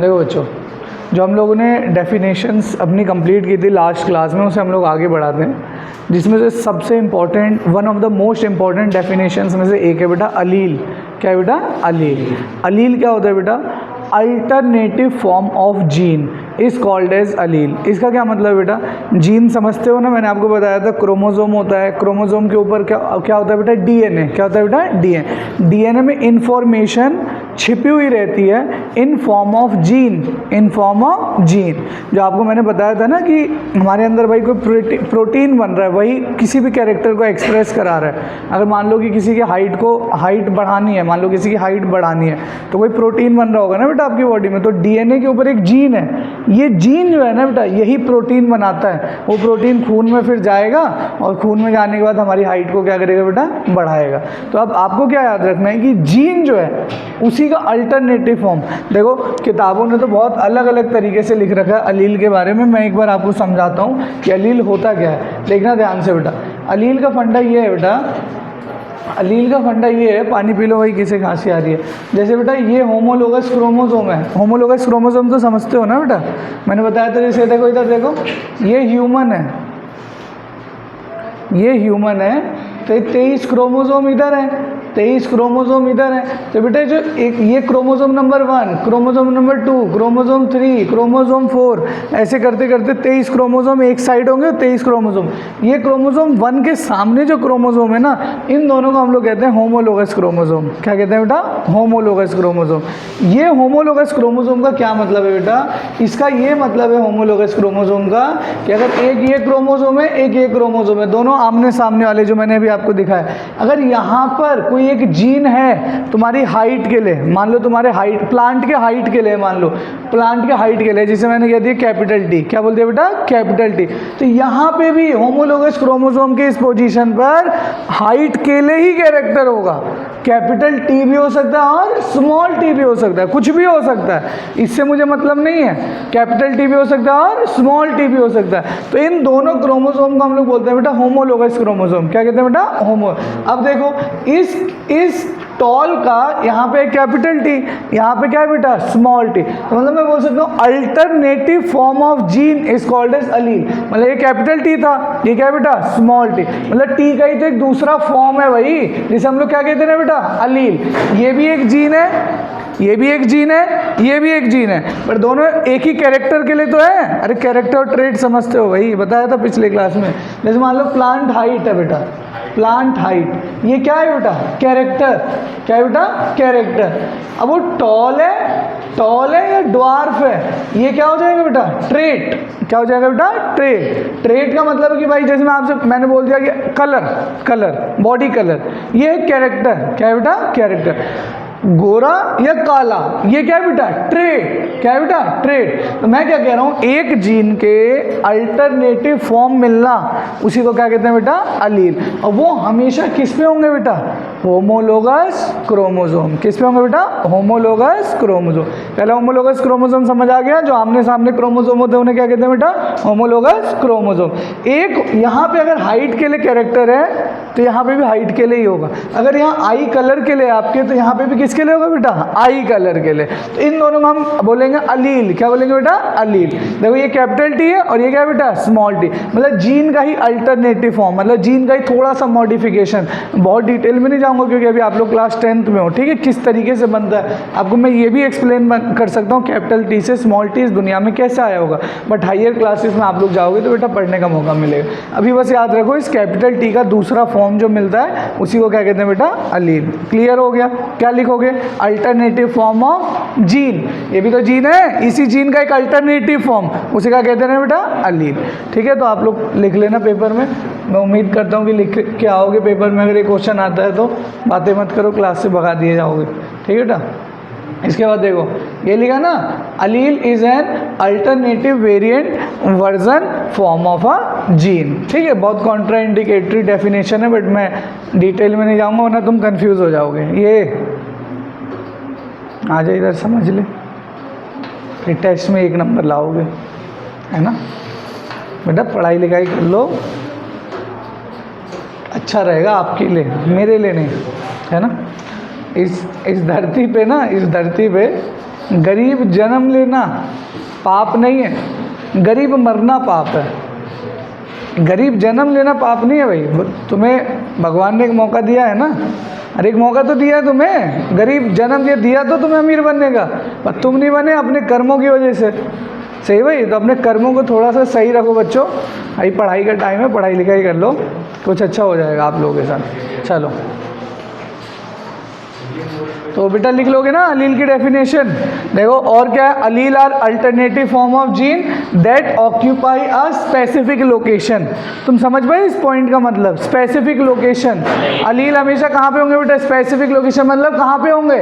देखो बच्चों, जो हम लोगों ने डेफिनेशंस अपनी कंप्लीट की थी लास्ट क्लास में, उसे हम लोग आगे बढ़ाते हैं, जिसमें से सबसे important, one of the most important definitions में से एक है बेटा अलील। क्या है बेटा? अलील। अलील क्या होता है बेटा? Alternative form of gene is called as allele. इसका क्या मतलब है बेटा? जीन समझते हो ना, मैंने आपको बताया था क्रोमोसोम होता है, क्रोमोसोम के ऊपर क्या होता है बेटा? डीएनए। क्या होता है बेटा? डीएनए। डीएनए में इंफॉर्मेशन छिपी हुई रहती है in form of gene, in form of gene. जो आपको मैंने बताया था ना कि हमारे अंदर भाई कोई प्रोटीन बन रहा है, वही किसी भी कैरेक्टर को एक्सप्रेस करा रहा है। अगर मान लो कि किसी की हाइट बढ़ानी है, मान लो किसी की हाइट बढ़ानी है, तो कोई प्रोटीन बन रहा होगा ना बेटा आपकी बॉडी में, तो डीएनए के ऊपर एक जीन है, ये जीन जो है ना बेटा, यही प्रोटीन बनाता है। वो प्रोटीन खून में फिर जाएगा और खून में जाने के बाद हमारी हाइट को क्या करेगा बेटा? बढ़ाएगा। तो अब आपको क्या याद रखना है कि जीन जो है उसी का अल्टरनेटिव फॉर्म, देखो किताबों ने तो बहुत अलग अलग तरीके से लिख रखा है अलील के बारे में। मैं एक बार आपको समझाता हूँ कि अलील होता क्या है, देखना ध्यान से बेटा। अलील का फंडा ये है बेटा, अलील का फंडा ये है, पानी पी लो भाई, किसे खांसी आ रही है। जैसे बेटा ये होमोलोगस क्रोमोसोम है, होमोलोगस क्रोमोसोम तो समझते हो ना बेटा, मैंने बताया था। जैसे देखो इधर देखो, ये ह्यूमन है, ये ह्यूमन है, तो 23 क्रोमोसोम इधर है, 23 क्रोमोसोम इधर है। तो बेटा जो एक ये chromosome number 1, chromosome number 2, chromosome 3, chromosome 4, ऐसे करते करते 23 क्रोमोसोम एक साइड होंगे, 23 क्रोमोसोम। ये क्रोमोसोम 1 के सामने जो क्रोमोसोम है ना, इन दोनों को हम लोग कहते हैं होमोलोगस क्रोमोसोम। क्या कहते हैं बेटा? Homologous chromosome. ये होमोलोगस क्रोमोसोम का क्या मतलब है बेटा? इसका ये मतलब है होमोलोगस क्रोमोसोम का कि अगर एक ये क्रोमोसोम है, एक ये क्रोमोसोम है, दोनों आमने सामने वाले जो मैंने अभी आपको दिखाया, अगर यहाँ पर कोई एक जीन है तुम्हारी हाइट के लिए, मान लो तुम्हारे हाइट, प्लांट के हाइट के लिए, मान लो प्लांट के हाइट के लिए, जिसे मैंने कह दिया कैपिटल टी। क्या बोल दिया बेटा? Capital T. तो यहाँ पे भी होमोलोगस क्रोमोसोम के इस पोजीशन पर हाइट के लिए ही कैरेक्टर होगा। कैपिटल टी भी हो सकता है और स्मॉल टी भी हो सकता है, कुछ भी हो सकता है, इससे मुझे मतलब नहीं है। कैपिटल टी भी हो सकता है और स्मॉल टी भी हो सकता है। तो इन दोनों क्रोमोसोम को हम लोग बोलते हैं बेटा होमोलोगस क्रोमोसोम। क्या कहते हैं बेटा? होमो। अब देखो इस टॉल का यहाँ पे कैपिटल टी, यहाँ पे क्या है बेटा? Small T. तो मतलब मैं बोल सकता हूँ alternative form of gene is called as allele. मतलब ये कैपिटल टी था, ये क्या है बेटा? Small T. मतलब टी का ही तो एक दूसरा फॉर्म है भाई, जिसे हम लोग क्या कहते हैं बेटा? अलील। ये भी एक जीन है, ये भी एक जीन है, ये भी एक जीन है, पर दोनों एक ही कैरेक्टर के लिए तो है। अरे कैरेक्टर और ट्रेट समझते हो भाई, बताया था पिछले क्लास में। जैसे मान लो प्लांट हाइट है बेटा, प्लांट हाइट, ये क्या है बेटा? कैरेक्टर। क्या है बेटा? कैरेक्टर। अब वो टॉल है या ड्वार्फ है, ये क्या हो जाएगा बेटा? ट्रेट। क्या हो जाएगा बेटा? ट्रेट। ट्रेट का मतलब है कि भाई जैसे मैंने बोल दिया कि कलर, बॉडी कलर, ये है कैरेक्टर। क्या है बेटा? कैरेक्टर। गोरा या काला, ये क्या है बेटा? ट्रेट। क्या है बेटा? ट्रेट। तो मैं क्या कह रहा हूँ, एक जीन के अल्टरनेटिव फॉर्म मिलना, उसी को क्या कहते हैं बेटा? अलील। और वो हमेशा किस पे होंगे बेटा? Homologous chromosome. किस पे होंगे बेटा? Homologous chromosome. पहले होमोलोगस क्रोमोसोम समझ आ गया, जो आमने सामने क्रोमोसोम होते हैं उन्हें क्या कहते हैं बेटा? Homologous chromosome. एक यहाँ पे अगर हाइट के लिए कैरेक्टर है, तो यहाँ पे भी हाइट के लिए ही होगा। अगर यहाँ आई कलर के लिए आपके, तो यहाँ पे भी किसके लिए होगा बेटा? आई कलर के लिए। तो इन दोनों को हम बोलेंगे अलील। क्या बोलेंगे बेटा? अलील। देखो ये कैपिटल टी है और ये क्या है बेटा? Small T. मतलब जीन का ही अल्टरनेटिव फॉर्म, मतलब जीन का ही थोड़ा सा मॉडिफिकेशन। बहुत डिटेल में नहीं जाऊंगा क्योंकि अभी आप लोग क्लास 10th में हो, ठीक है? किस तरीके से बनता है आपको मैं ये भी एक्सप्लेन कर सकता हूँ, कैपिटल टी से स्मॉल टी इस दुनिया में कैसे आया होगा। बट हायर क्लासेस में आप लोग जाओगे तो बेटा पढ़ने का मौका मिलेगा। अभी बस याद रखो इस कैपिटल टी का दूसरा फॉर्म जो मिलता है उसी को क्या कहते हैं बेटा? अलील। क्लियर हो गया? क्या लिखोगे? Alternative form of gene. ये भी तो जीन है, इसी जीन का एक अल्टरनेटिव फॉर्म, उसे क्या कहते हैं बेटा? अलील। ठीक है, तो आप लोग लिख लेना पेपर में। मैं उम्मीद करता हूँ कि लिख के आओगे पेपर में। अगर ये क्वेश्चन आता है तो बातें मत करो, क्लास से भगा दिए जाओगे। ठीक है बेटा? इसके बाद देखो ये लिखा ना, अलील is an alternative variant version form of a gene. ठीक है, बहुत कॉन्ट्रा इंडिकेटरी डेफिनेशन है, बट मैं डिटेल में नहीं जाऊंगा वरना तुम कंफ्यूज हो जाओगे। ये आ जाए इधर, समझ ले, फिर टेस्ट में 1 नंबर लाओगे, है ना बेटा? पढ़ाई लिखाई कर लो, अच्छा रहेगा आपके लिए, मेरे लिए नहीं, है ना? इस धरती पे ना, इस धरती पे गरीब जन्म लेना पाप नहीं है, गरीब मरना पाप है। गरीब जन्म लेना पाप नहीं है भाई, तुम्हें भगवान ने एक मौका दिया है ना, अरे एक मौका तो दिया है तुम्हें, गरीब जन्म दिया तो तुम्हें अमीर बनने का, पर तुम नहीं बने अपने कर्मों की वजह से। सही भाई, तो अपने कर्मों को थोड़ा सा सही रखो बच्चों। भाई पढ़ाई का टाइम है, पढ़ाई लिखाई कर लो, कुछ अच्छा हो जाएगा आप लोगों के साथ। चलो तो बेटा लिख लोगे ना अलील की डेफिनेशन। देखो और क्या है, allele are alternative form of gene that occupy a specific location. तुम समझ पाए इस पॉइंट का मतलब, स्पेसिफिक लोकेशन। अलील हमेशा कहाँ पे होंगे बेटा, स्पेसिफिक लोकेशन मतलब कहाँ पे होंगे,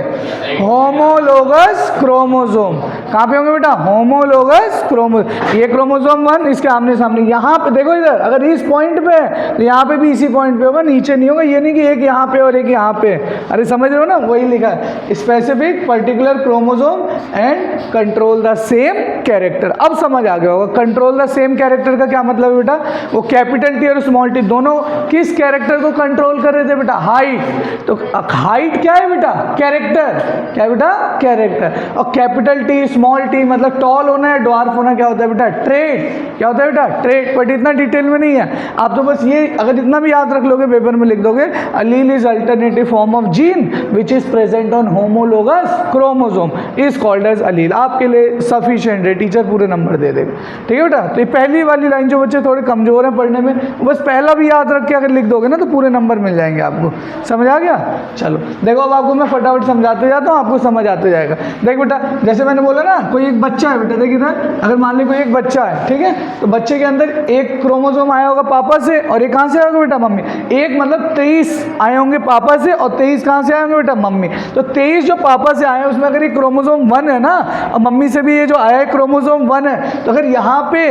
होमोलोगस क्रोमोसोम। कहाँ पे होंगे बेटा, होमोलोगस क्रोमोसोम। ये क्रोमोसोम 1 इसके आमने सामने, यहाँ पे देखो इधर, अगर इस पॉइंट पे है तो यहाँ पे भी इसी पॉइंट पे होगा, नीचे नहीं होगा। ये नहीं कि एक यहाँ पे और एक यहाँ पे, अरे समझ रहे हो ना, वही लिखा है, specific particular chromosome and control the same character. अब समझ आ गया होगा कंट्रोल द सेम कैरेक्टर का क्या मतलब है बेटा, वो कैपिटल टी और स्मॉल टी दोनों किस कैरेक्टर को कंट्रोल कर रहे थे बेटा, हाइट। तो हाइट क्या है बेटा, कैरेक्टर। क्या है बेटा, कैरेक्टर। और कैपिटल टी स्मॉल टी मतलब टॉल होना है, ड्वार्फ होना क्या होता है बेटा, ट्रेट। क्या होता है बेटा, ट्रेट। बट इतना डिटेल में नहीं है, आप तो बस ये अगर इतना भी याद रख लोगे, पेपर में लिख दोगे, allele is alternative form of gene which is present on homologous chromosome is called as allele. आपके लिए सफिशिएंट है, टीचर पूरे नंबर दे देगा। ठीक है बेटा, तो ये पहली वाली लाइन, जो बच्चे थोड़े कमजोर हैं पढ़ने में, बस पहला भी याद रख के अगर लिख दोगे ना तो पूरे नंबर मिल जाएंगे आपको। समझ आ गया। चलो देखो अब आपको मैं फटाफट समझाते जाता हूँ, आपको समझ आते जाएगा। देख बेटा, जैसे मैंने बोला ना, कोई एक बच्चा है बेटा, देख इधर, अगर मान ली कोई एक बच्चा है, ठीक है, तो बच्चे के अंदर एक क्रोमोसोम आया होगा पापा से, और एक कहाँ से आया होगा बेटा, मम्मी। एक मतलब 23 आए होंगे पापा से, और 23 कहाँ से आए होंगे बेटा, मम्मी। तो 23 जो पापा से आए हैं उसमें अगर ये क्रोमोसोम 1 है ना, और मम्मी से भी ये जो आया है क्रोमोसोम 1 है, तो अगर यहाँ पे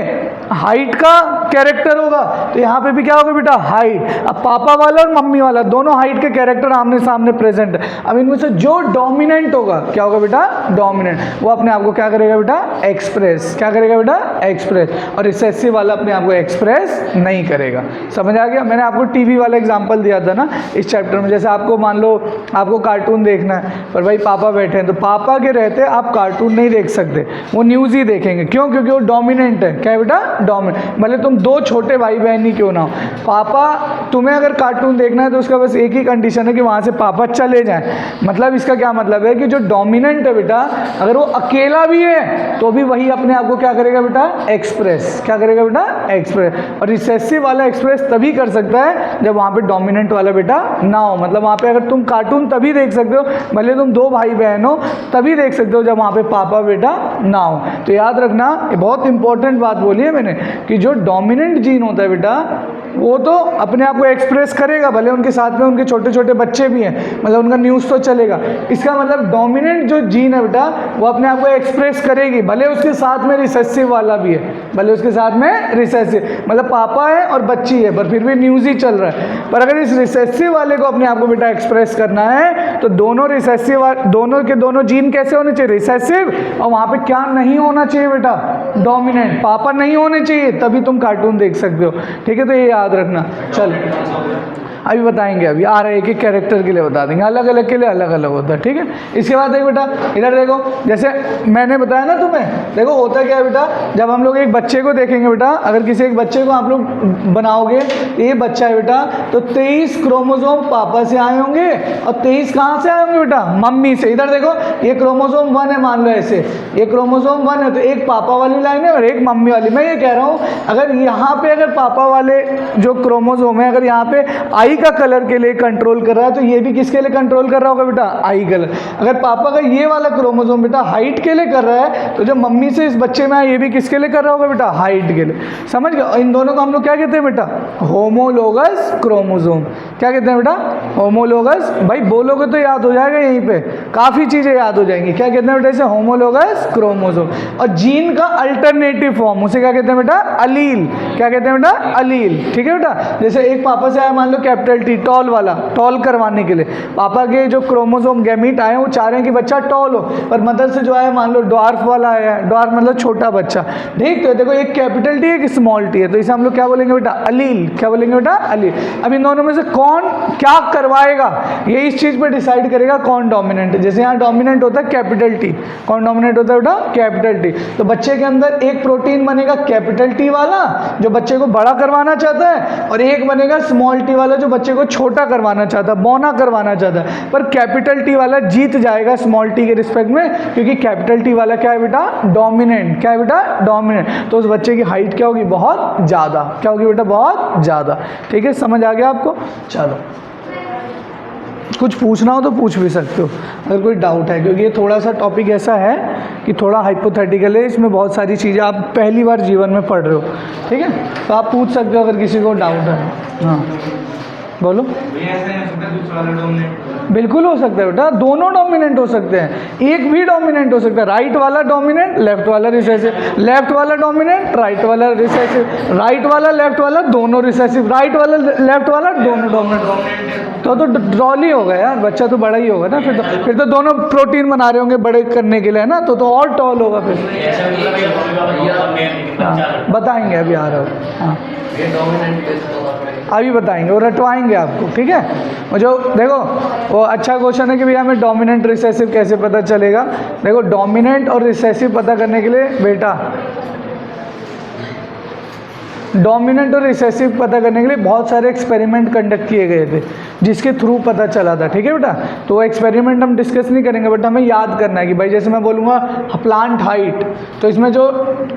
हाइट का कैरेक्टर होगा तो यहाँ पे भी क्या होगा बेटा, हाइट। अब पापा वाला और मम्मी वाला दोनों हाइट के कैरेक्टर आमने सामने प्रेजेंट है। अब इनमें से जो डोमिनेंट होगा, क्या होगा बेटा, डोमिनेंट, वो अपने आप को क्या करेगा बेटा, एक्सप्रेस। क्या करेगा बेटा, एक्सप्रेस। और रिसेसिव वाला अपने आप को एक्सप्रेस नहीं करेगा। समझ आ गया। मैंने आपको टीवी वाला एग्जांपल दिया था ना इस चैप्टर में, जैसे आपको मान लो आपको कार्टून देखना है, पर भाई पापा बैठे हैं, तो पापा के रहते आप कार्टून नहीं देख सकते, वो न्यूज़ ही देखेंगे। क्यों? क्योंकि वो डोमिनेंट है। क्या है बेटा, डोमिनेंट। भले तुम 2 छोटे भाई बहन ही क्यों ना हो, पापा तुम्हें अगर कार्टून देखना है तो उसका बस एक ही कंडीशन है कि वहाँ से पापा चले जाएं। मतलब इसका क्या मतलब है कि जो डोमिनेंट है बेटा, अगर वो अकेला भी है तो भी वही अपने आप को क्या करेगा बेटा, एक्सप्रेस। क्या करेगा बेटा, एक्सप्रेस। और रिसेसिव वाला एक्सप्रेस तभी कर सकता है जब वहाँ पे डोमिनेंट वाला बेटा ना हो। मतलब वहाँ पे अगर तुम कार्टून तभी देख सकते हो, भले तुम 2 भाई बहन हो, तभी देख सकते हो जब वहाँ पे पापा बेटा ना हो। तो याद रखना, ये बहुत इंपॉर्टेंट बात बोली है मैंने, कि जो डोमिनेंट जीन होता है बेटा, वो तो अपने आप को एक्सप्रेस करेगा, भले उनके साथ में उनके छोटे छोटे बच्चे भी हैं, मतलब उनका न्यूज़ तो चलेगा। इसका मतलब डोमिनेंट जो जीन है बेटा, वो अपने आप को एक्सप्रेस करेगी, भले उसके साथ में रिसेसिव वाला भी है, भले उसके साथ में रिसेसिव, मतलब पापा है और बच्ची है, पर फिर भी न्यूज़ ही चल रहा है। पर अगर इस रिसेसिव वाले को अपने आप को बेटा एक्सप्रेस करना है, तो दोनों रिसेसिव, दोनों के दोनों जीन कैसे होने चाहिए, रिसेसिव। और वहाँ पे क्या नहीं होना चाहिए बेटा, डोमिनेंट। पापा नहीं होने चाहिए, तभी तुम कार्टून देख सकते हो। ठीक है, तो ये याद रखना। चल अभी बताएंगे, अभी आ रहा है, एक एक कैरेक्टर के लिए बता देंगे, अलग अलग के लिए अलग अलग होता है। ठीक है, इसके बाद देखो बेटा, इधर देखो, जैसे मैंने बताया ना तुम्हें, देखो होता क्या है बेटा, जब हम लोग एक बच्चे को देखेंगे बेटा, अगर किसी एक बच्चे को आप लोग बनाओगे, ये बच्चा है बेटा, तो 23 क्रोमोसोम पापा से आए होंगे और 23 कहाँ से आए होंगे बेटा, मम्मी से। इधर देखो, ये क्रोमोसोम 1 है, मान लो ऐसे, ये क्रोमोसोम 1 है, तो एक पापा वाली लाइन है और एक मम्मी वाली। मैं ये कह रहा हूँ, अगर यहाँ पे अगर पापा वाले जो क्रोमोसोम है, अगर यहाँ पे आई का कलर के लिए कंट्रोल कर रहा है, तो ये भी किसके लिए कंट्रोल कर रहा होगा बेटा, आई कलर। अगर पापा का ये वाला क्रोमोसोम बेटा हाइट के लिए कर रहा है, तो जो मम्मी से इस बच्चे में आया, ये भी किसके लिए कर रहा होगा बेटा, हाइट के लिए। समझ गए। इन दोनों को हम लोग क्या कहते हैं बेटा, होमोलोगस क्रोमोसोम। क्या कहते हैं बेटा, होमोलोगस। भाई बोलोगे तो याद हो जाएगा, यहीं पे काफ़ी चीज़ें याद हो जाएंगी। क्या कहते हैं बेटा इसे, होमोलोगस क्रोमोसोम। और जीन का अल्टरनेटिव फॉर्म, उसे क्या कहते हैं बेटा, अलील। क्या कहते हैं बेटा, अलील। ठीक है बेटा, जैसे एक पापा से आया, मान लो कैपिटल कैपिटल टी, टॉल वाला, टॉल करवाने के लिए। पापा के जो क्रोमोसोम गैमीट आए हैं वो चाह रहे हैं कि बच्चा टॉल हो, पर मदर से जो आया मान लो डॉर्फ वाला आया है, डॉर्फ मतलब छोटा बच्चा। ठीक, तो देखो एक कैपिटल टी है एक स्मॉल टी है, तो इसे हम लोग क्या बोलेंगे बेटा, अलील। क्या बोलेंगे बेटा, अलील। अब इन दोनों में से कौन क्या करवाएगा ये इस चीज पर डिसाइड करेगा कौन डोमिनेंट है। जैसे यहाँ डोमिनेंट होता है कैपिटल टी, कौन डोमिनेंट होता है बेटा, कैपिटल टी। तो बच्चे के अंदर एक प्रोटीन बनेगा कैपिटल टी वाला जो बच्चे को बड़ा करवाना चाहता है, और एक बनेगा स्मॉल टी वाला जो बच्चे को छोटा करवाना चाहता है, बौना करवाना चाहता है। पर कैपिटल टी वाला जीत जाएगा स्मॉल टी के रिस्पेक्ट में, क्योंकि कैपिटल टी वाला क्या है बेटा, डोमिनेंट। क्या है बेटा, डोमिनेंट। तो उस बच्चे की हाइट क्या होगी, बहुत ज़्यादा। क्या होगी बेटा, बहुत ज़्यादा। ठीक है, समझ आ गया आपको। चलो, कुछ पूछना हो तो पूछ भी सकते हो अगर कोई डाउट है, क्योंकि ये थोड़ा सा टॉपिक ऐसा है कि थोड़ा हाइपोथेटिकल है, इसमें बहुत सारी चीज़ें आप पहली बार जीवन में पढ़ रहे हो। ठीक है, तो आप पूछ सकते हो अगर किसी को डाउट है। हाँ बोलो। बिल्कुल हो सकता है बेटा, दोनों डोमिनेंट हो सकते हैं, एक भी डोमिनेंट हो सकता है। राइट वाला डोमिनेंट, लेफ्ट वाला रिसेसिव, लेफ्ट वाला डोमिनेंट, राइट वाला रिसेसिव, राइट वाला लेफ्ट वाला दोनों रिसेसिव, राइट वाला लेफ्ट वाला दोनों डोमिनेंट। तो ड्रॉल ही होगा यार, बच्चा तो बड़ा ही होगा ना फिर तो दोनों प्रोटीन बना रहे होंगे बड़े करने के लिए, है ना, तो और टॉल होगा फिर। बताएंगे अभी आ रहा हो। हाँ अभी बताएंगे, वो रटवाएंगे आपको। ठीक है, वो जो देखो वो अच्छा क्वेश्चन है कि भैया हमें डोमिनेंट रिसेसिव कैसे पता चलेगा। देखो डोमिनेंट और रिसेसिव पता करने के लिए बेटा, डोमिनेंट और रिसेसिव पता करने के लिए बहुत सारे एक्सपेरिमेंट कंडक्ट किए गए थे जिसके थ्रू पता चला था। ठीक है बेटा, तो वो एक्सपेरिमेंट हम डिस्कस नहीं करेंगे, बट हमें याद करना है कि भाई जैसे मैं बोलूँगा प्लांट हाइट, तो इसमें जो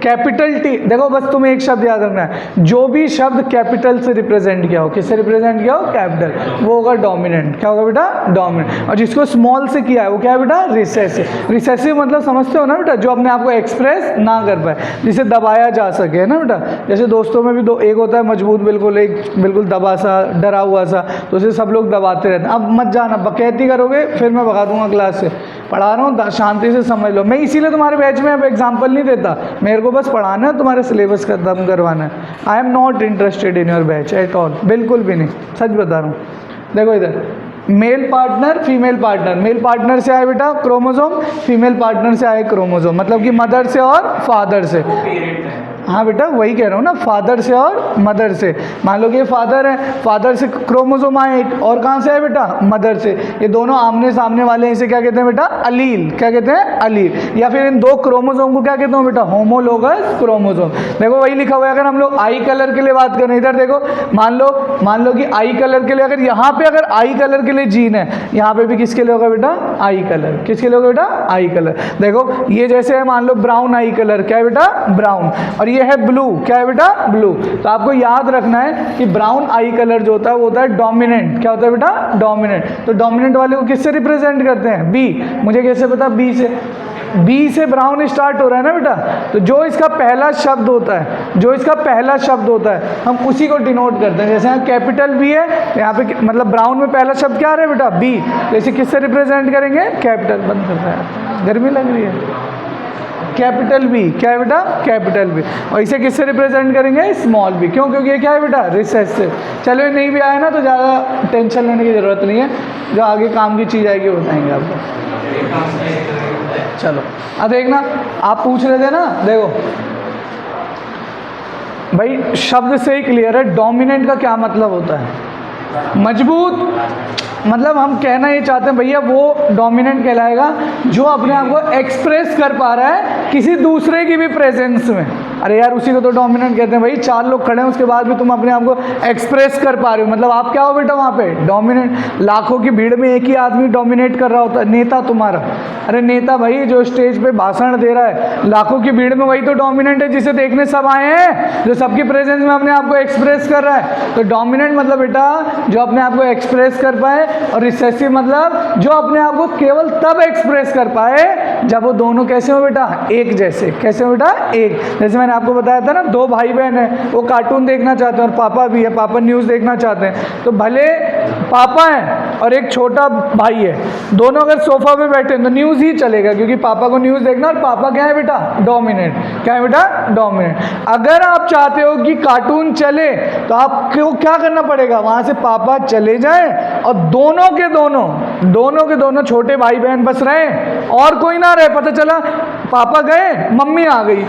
कैपिटल टी, देखो बस तुम्हें एक शब्द याद रखना है, जो भी शब्द कैपिटल से रिप्रेजेंट किया हो, किससे रिप्रेजेंट किया हो, कैपिटल, वो होगा डोमिनेंट। क्या होगा बेटा, डोमिनेंट। और जिसको स्मॉल से किया है वो क्या है बेटा, रिसेसिव। रिसेसिव मतलब समझते हो ना बेटा, जो अपने आप को एक्सप्रेस ना कर पाए, जिसे दबाया जा सके, है ना बेटा। जैसे दोस्तों में भी दो, एक होता है मजबूत बिल्कुल, एक बिल्कुल दबा सा, डरा हुआ सा, तो उसे सब लोग दबाते रहते हैं। अब मत जाना, बकैती करोगे फिर मैं भगा दूंगा क्लास से। पढ़ा रहा हूँ, शांति से समझ लो। मैं इसीलिए तुम्हारे बैच में अब एग्जाम्पल नहीं देता, मेरे को बस पढ़ाना है, तुम्हारे सिलेबस खत्म करवाना है। I am not interested in your batch at all, बिल्कुल भी नहीं, सच बता रहा हूँ। देखो इधर, male partner female partner, male partner से आए बेटा क्रोमोसोम, फीमेल पार्टनर से आए क्रोमोसोम, मतलब कि मदर से और फादर से। हाँ बेटा वही कह रहा हूँ ना, फादर से और मदर से। मान लो कि ये फादर है, फादर से क्रोमोसोम आए एक, और कहाँ से आए बेटा, मदर से। ये दोनों आमने सामने वाले हैं, इसे क्या कहते हैं बेटा, अलील। क्या कहते हैं, अलील। या फिर इन दो क्रोमोसोम को क्या कहते हैं बेटा, होमोलोगस क्रोमोसोम। देखो वही लिखा हुआ है। अगर हम लोग आई कलर के लिए बात करें, इधर देखो, मान लो कि आई कलर के लिए, अगर यहाँ पे अगर आई कलर के लिए जीन है, यहाँ पे भी किसके लिए होगा बेटा, आई कलर। किसके लिए होगा बेटा, आई कलर। देखो ये जैसे है, मान लो ब्राउन आई कलर, क्या है बेटा, ब्राउन। और ये है ब्लू, क्या है बेटा, ब्लू। तो आपको याद रखना है कि ब्राउन आई कलर जो होता है वो होता है डोमिनेंट। क्या होता है बेटा, डोमिनेंट। तो डोमिनेंट वाले को किससे रिप्रेजेंट करते हैं, बी। मुझे कैसे पता, बी से। बी से ब्राउन स्टार्ट हो रहा है ना बेटा, तो जो इसका पहला शब्द होता है, जो इसका पहला शब्द होता है, हम उसी को डिनोट करते हैं। जैसे यहाँ कैपिटल बी है, तो यहाँ पे मतलब ब्राउन में पहला शब्द क्या आ रहा है बेटा, बी। तो इसे किससे रिप्रेजेंट करेंगे, कैपिटल। बंद करता है, गर्मी लग रही है। कैपिटल बी, क्या है बेटा, कैपिटल बी। और इसे किससे रिप्रेजेंट करेंगे, स्मॉल बी। क्यों, क्योंकि ये क्या है बेटा, रिसेसिव। चलो ये नहीं भी आया ना तो ज़्यादा टेंशन लेने की ज़रूरत नहीं है, जो आगे काम की चीज़ आएगी वो बताएंगे आपको। चलो अब देखना, आप पूछ रहे थे ना, देखो भाई शब्द से ही क्लियर है डोमिनेंट का क्या मतलब होता है, मजबूत। मतलब हम कहना ये चाहते हैं भैया वो डोमिनेंट कहलाएगा जो अपने आप को एक्सप्रेस कर पा रहा है किसी दूसरे की भी प्रेजेंस में। अरे यार उसी को तो डोमिनेंट कहते हैं भाई, चार लोग खड़े हैं उसके बाद भी तुम अपने आप को एक्सप्रेस कर पा रहे हो, मतलब आप क्या हो बेटा वहाँ पे, डोमिनेंट। लाखों की भीड़ में एक ही आदमी डोमिनेट कर रहा होता है, नेता तुम्हारा। अरे नेता भाई जो स्टेज पे भाषण दे रहा है लाखों की भीड़ में, वही तो डोमिनेंट है, जिसे देखने सब आए हैं, जो सबकी प्रेजेंस में अपने आप को एक्सप्रेस कर रहा है। तो डोमिनेंट मतलब बेटा जो अपने आप को एक्सप्रेस कर पाए, और रिसेसिव मतलब जो अपने आप को केवल तब एक्सप्रेस कर पाए जब वो दोनों कैसे हो बेटा, एक जैसे। कैसे हो बेटा, एक जैसे। मैंने आपको बताया था ना, दो भाई बहन हैं, वो कार्टून देखना चाहते हैं और पापा भी है, पापा न्यूज़ देखना चाहते हैं, तो भले पापा हैं और एक छोटा भाई है, दोनों अगर सोफा पे बैठे हैं तो न्यूज़ ही चलेगा, क्योंकि पापा को न्यूज़ देखना, और पापा क्या है बेटा, डोमिनेंट। क्या है बेटा, डोमिनेंट। अगर आप चाहते हो कि कार्टून चले तो आपको क्या करना पड़ेगा, वहाँ से पापा चले जाए और दोनों के दोनों छोटे भाई बहन बस रहे और कोई ना रहे। पता चला पापा गए, मम्मी आ गई,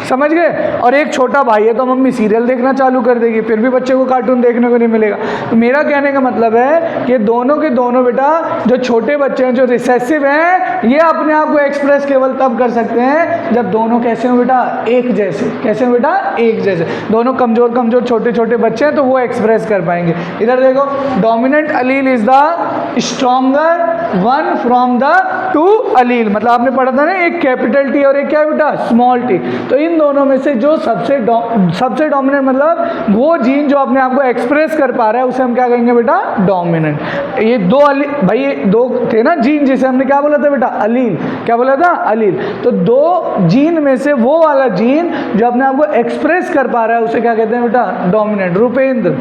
समझ गए, और एक छोटा भाई है तो मम्मी सीरियल देखना चालू कर देगी, फिर भी बच्चे को कार्टून देखने को नहीं मिलेगा। तो मेरा कहने का मतलब है कि दोनों के दोनों बेटा, जो छोटे बच्चे हैं, जो रिसेसिव हैं, ये अपने आप को एक्सप्रेस केवल तब कर सकते हैं जब दोनों कैसे हो बेटा, एक जैसे। कैसे हो बेटा, एक जैसे। दोनों कमजोर छोटे छोटे बच्चे हैं तो वो एक्सप्रेस कर पाएंगे। इधर देखो, dominant allele is the stronger one from the two allele. मतलब आपने पढ़ा था ना, एक कैपिटल टी और एक क्या है बेटा, स्मॉल टी। तो इन दोनों में से जो सबसे डोमिनेंट, मतलब वो जीन जो अपने आप को एक्सप्रेस कर पा रहा है, उसे हम क्या कहेंगे बेटा, डोमिनेंट। ये दो भाई, ये दो थे ना जीन, जिसे हमने क्या बोला था बेटा, अलील। क्या बोला था, अलील। तो दो जीन में से वो वाला जीन जो अपने आप को एक्सप्रेस कर पा रहा है, उसे क्या कहते हैं बेटा, डोमिनेंट। रुपेंद्र,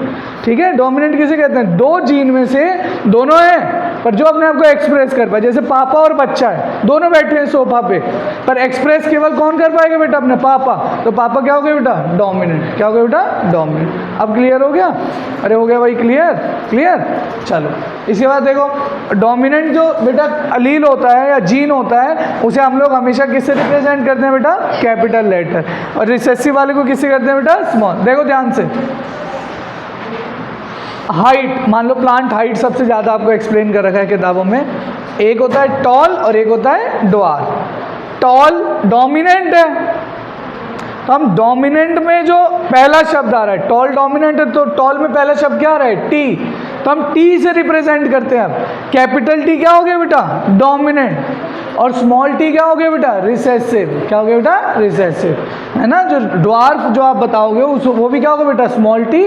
ठीक है, डोमिनेंट किसे कहते हैं, दो जीन में से दोनों हैं पर जो अपने आप को एक्सप्रेस कर पाए। जैसे पापा और बच्चा है, दोनों बैठे हैं सोफा पे, पर एक्सप्रेस केवल कौन कर पाएगा बेटा, अपने पापा। तो पापा क्या हो गए बेटा, डोमिनेंट। क्या हो गया बेटा, डोमिनेंट। अब क्लियर हो गया, अरे हो गया भाई, क्लियर। चलो इसके बाद देखो, डोमिनेंट जो बेटा अलील होता है या जीन होता है, उसे हम लोग हमेशा किससे रिप्रेजेंट करते हैं बेटा, कैपिटल लेटर। और रिसेसिव वाले को किससे करते हैं बेटा, स्मॉल। देखो ध्यान से, हाइट, मान लो प्लांट हाइट सबसे ज़्यादा आपको एक्सप्लेन कर रखा है किताबों में। एक होता है टॉल और एक होता है ड्वार्फ। टॉल डोमिनेंट है, तो हम डोमिनेंट में जो पहला शब्द आ रहा है, टॉल डोमिनेंट है, तो टॉल में पहला शब्द क्या आ रहा है, टी, तो हम टी से रिप्रेजेंट करते हैं। अब कैपिटल टी क्या हो गया बेटा, डोमिनेंट, और स्मॉल टी क्या हो गया बेटा, रिसेसिव। क्या हो गया बेटा, रिसेसिव, है ना। जो ड्वार्फ जो आप बताओगे वो भी क्या होगा बेटा, स्मॉल टी।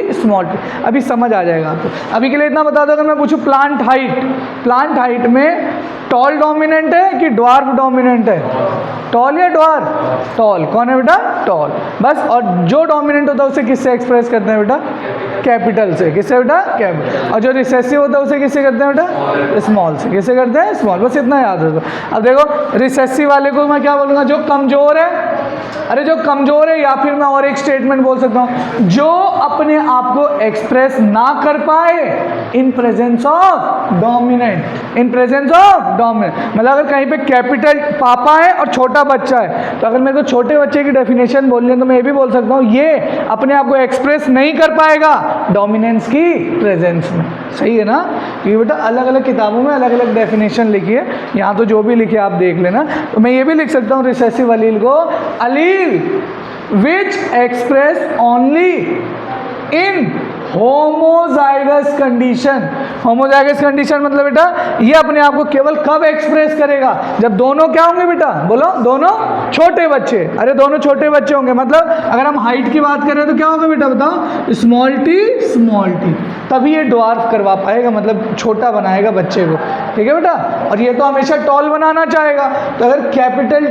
अभी समझ आ जाएगा आपको। अभी के लिए इतना बता दो, अगर मैं पूछूं प्लांट हाइट में टॉल डोमिनेंट है कि ड्वार्फ डोमिनेंट है, टॉल या ड्वार्फ, टॉल। कौन है बेटा, टॉल, बस। और जो डोमिनेंट होता है उसे किससे एक्सप्रेस करते हैं बेटा, कैपिटल से। किससे बेटा, कैपिटल। और जो रिसेसिव होता है उसे किससे करते हैं बेटा, स्मॉल से। किससे करते हैं, स्मॉल। बस इतना याद रखो। अब देखो, रिसेसिव वाले को मैं क्या बोलूँगा, जो कमजोर है। अरे जो कमजोर है, या फिर मैं और एक स्टेटमेंट बोल सकता हूँ, जो अपने आप को एक्सप्रेस ना कर पाए in presence of dominant. In presence of dominant, मतलब अगर कहीं पे कैपिटल पापा है और छोटा बच्चा है, तो अगर मेरे को छोटे बच्चे की डेफिनेशन बोलनी है तो मैं ये भी बोल सकता हूँ, ये अपने आप को एक्सप्रेस नहीं कर पाएगा डोमिनेंस की प्रेजेंस में। सही है ना। ये बेटा अलग अलग किताबों में अलग अलग डेफिनेशन लिखी है, यहाँ तो जो भी लिखे आप देख लेना। तो मैं ये भी लिख सकता हूँ रिसेसिव अलील को, allele which express only in homozygous condition. Homozygous condition मतलब बेटा ये अपने आप को केवल कब एक्सप्रेस करेगा, जब दोनों क्या होंगे बेटा, बोलो, दोनों छोटे बच्चे। अरे दोनों छोटे बच्चे होंगे, मतलब अगर हम हाइट की बात करें तो क्या होगा बेटा, बताओ, स्मॉल टी, तभी ये ड्वार्फ करवा पाएगा, मतलब छोटा बनाएगा बच्चे को। ठीक है बेटा। और ये तो हमेशा टॉल बनाना चाहेगा, तो अगर कैपिटल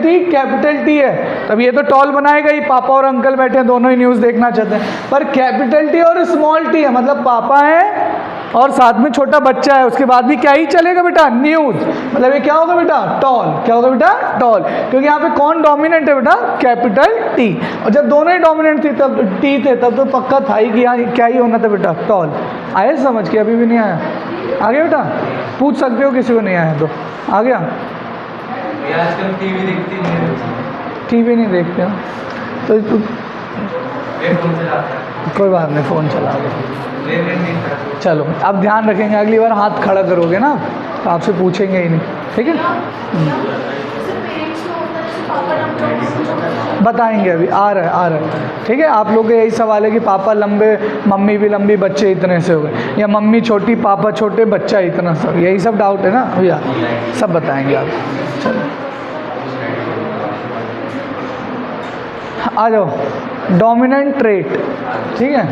टी है तब ये तो टॉल बनाएगा ही। पापा और अंकल बैठे हैं, दोनों ही न्यूज़ देखना चाहते हैं, पर कैपिटल टी और स्मॉल टी है, मतलब पापा है और साथ में छोटा बच्चा है, उसके बाद भी क्या ही चलेगा बेटा, न्यूज़। मतलब ये क्या होगा बेटा, टॉल। क्या होगा बेटा, टॉल, क्योंकि यहाँ पे कौन डोमिनेंट है बेटा, कैपिटल टी। और जब दोनों ही डोमिनेंट थी तब टी थे, तब तो पक्का था ही कि यहाँ क्या ही होना था बेटा, टॉल। आया समझ के, अभी भी नहीं आया, आ गया बेटा, पूछ सकते हो किसी को नहीं आया तो। आ गया। आजकल टीवी नहीं देखते हो तो कोई बात नहीं, फ़ोन चला लो। चलो अब ध्यान रखेंगे, अगली बार हाथ खड़ा करोगे ना तो आपसे पूछेंगे ही नहीं, ठीक है। बताएंगे, अभी आ रहा है, ठीक है। आप लोग का यही सवाल है कि पापा लंबे, मम्मी भी लंबी, बच्चे इतने से हो गए, या मम्मी छोटी, पापा छोटे, बच्चा इतना सा, यही सब डाउट है ना भैया, सब बताएंगे आप। चलो आ जाओ, डोमिनेंट ट्रेट, ठीक है।